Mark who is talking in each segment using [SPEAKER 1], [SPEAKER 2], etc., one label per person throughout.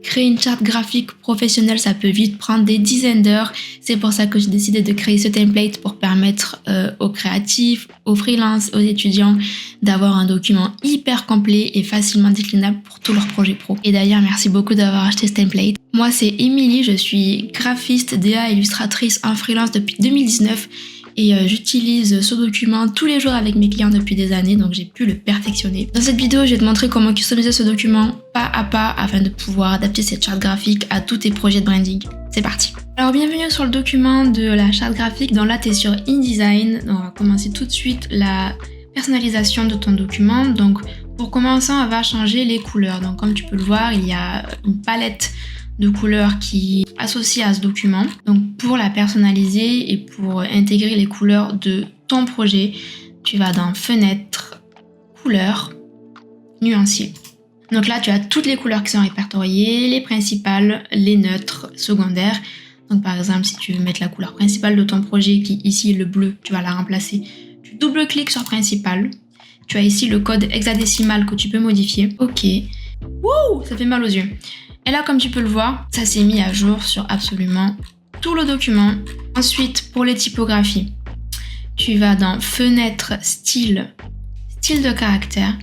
[SPEAKER 1] Créer une charte graphique professionnelle, ça peut vite prendre des dizaines d'heures. C'est pour ça que j'ai décidé de créer ce template pour permettre aux créatifs, aux freelances, aux étudiants d'avoir un document hyper complet et facilement déclinable pour tous leurs projets pro. Et d'ailleurs, merci beaucoup d'avoir acheté ce template. Moi, c'est Émilie, je suis graphiste, DA, illustratrice en freelance depuis 2019 et j'utilise ce document tous les jours avec mes clients depuis des années, donc j'ai pu le perfectionner. Dans cette vidéo, je vais te montrer comment customiser ce document pas à pas afin de pouvoir adapter cette charte graphique à tous tes projets de branding. C'est parti. Alors bienvenue sur le document de la charte graphique. Donc là, tu es sur InDesign. Donc, on va commencer tout de suite la personnalisation de ton document. Donc pour commencer, on va changer les couleurs. Donc comme tu peux le voir, il y a une palette de couleurs qui est associée à ce document. Donc pour la personnaliser et pour intégrer les couleurs de ton projet, tu vas dans Fenêtre, Couleurs, Nuancier. Donc là, tu as toutes les couleurs qui sont répertoriées, les principales, les neutres, secondaires. Donc par exemple, si tu veux mettre la couleur principale de ton projet, qui ici est le bleu, tu vas la remplacer. Tu double-cliques sur Principal. Tu as ici le code hexadécimal que tu peux modifier. Ok. Wouh, ça fait mal aux yeux. Et là, comme tu peux le voir, ça s'est mis à jour sur absolument tout le document. Ensuite, pour les typographies, tu vas dans Fenêtre, Style, Style de caractère.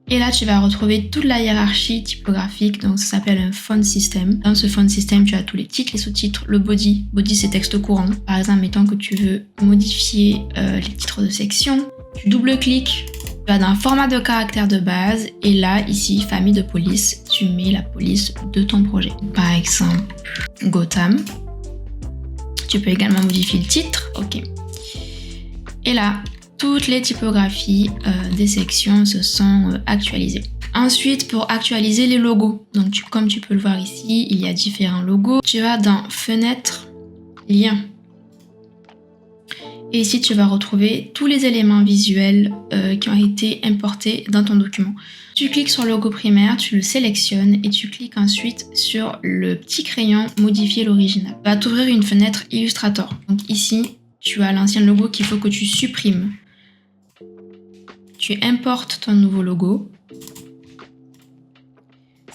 [SPEAKER 1] Et là, tu vas retrouver toute la hiérarchie typographique. Donc, ça s'appelle un font system. Dans ce font system, tu as tous les titres, les sous-titres, le body. Body, c'est texte courant. Par exemple, mettons que tu veux modifier les titres de section. Tu double-cliques. Tu vas dans format de caractère de base et là, ici, famille de police, tu mets la police de ton projet. Par exemple, Gotham. Tu peux également modifier le titre. Ok. Et là, toutes les typographies des sections se sont actualisées. Ensuite, pour actualiser les logos, donc comme tu peux le voir ici, il y a différents logos. Tu vas dans Fenêtre, Liens. Et ici, tu vas retrouver tous les éléments visuels qui ont été importés dans ton document. Tu cliques sur le logo primaire, tu le sélectionnes et tu cliques ensuite sur le petit crayon Modifier l'original. Va t'ouvrir une fenêtre Illustrator. Donc ici, tu as l'ancien logo qu'il faut que tu supprimes. Tu importes ton nouveau logo.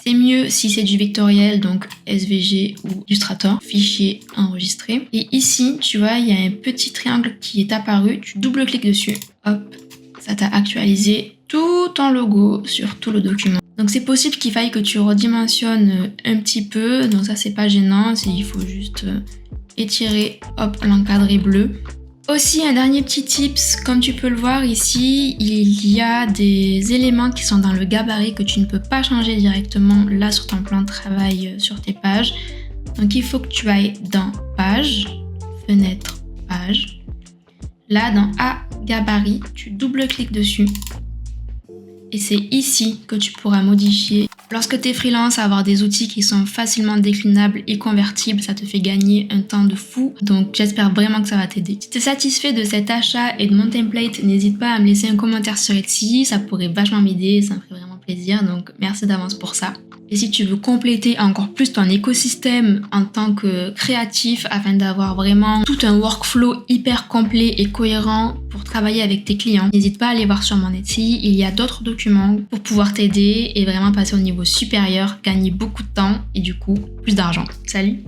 [SPEAKER 1] C'est mieux si c'est du vectoriel, donc SVG ou Illustrator, fichier enregistré. Et ici, tu vois, il y a un petit triangle qui est apparu. Tu double-cliques dessus. Hop, ça t'a actualisé tout ton logo sur tout le document. Donc c'est possible qu'il faille que tu redimensionnes un petit peu. Donc ça, c'est pas gênant. Il faut juste étirer, hop, l'encadré bleu. Aussi, un dernier petit tips, comme tu peux le voir ici, il y a des éléments qui sont dans le gabarit que tu ne peux pas changer directement là sur ton plan de travail sur tes pages. Donc il faut que tu ailles dans Page, Fenêtre, Page. Là, dans A, Gabarit, tu double-cliques dessus. Et c'est ici que tu pourras modifier. Lorsque tu es freelance, avoir des outils qui sont facilement déclinables et convertibles, ça te fait gagner un temps de fou. Donc j'espère vraiment que ça va t'aider. Si tu es satisfait de cet achat et de mon template, n'hésite pas à me laisser un commentaire sur Etsy. Ça pourrait vachement m'aider, ça me ferait vraiment plaisir. Donc merci d'avance pour ça. Et si tu veux compléter encore plus ton écosystème en tant que créatif afin d'avoir vraiment tout un workflow hyper complet et cohérent pour travailler avec tes clients, n'hésite pas à aller voir sur mon Etsy. Il y a d'autres documents pour pouvoir t'aider et vraiment passer au niveau supérieur, gagner beaucoup de temps et du coup plus d'argent. Salut!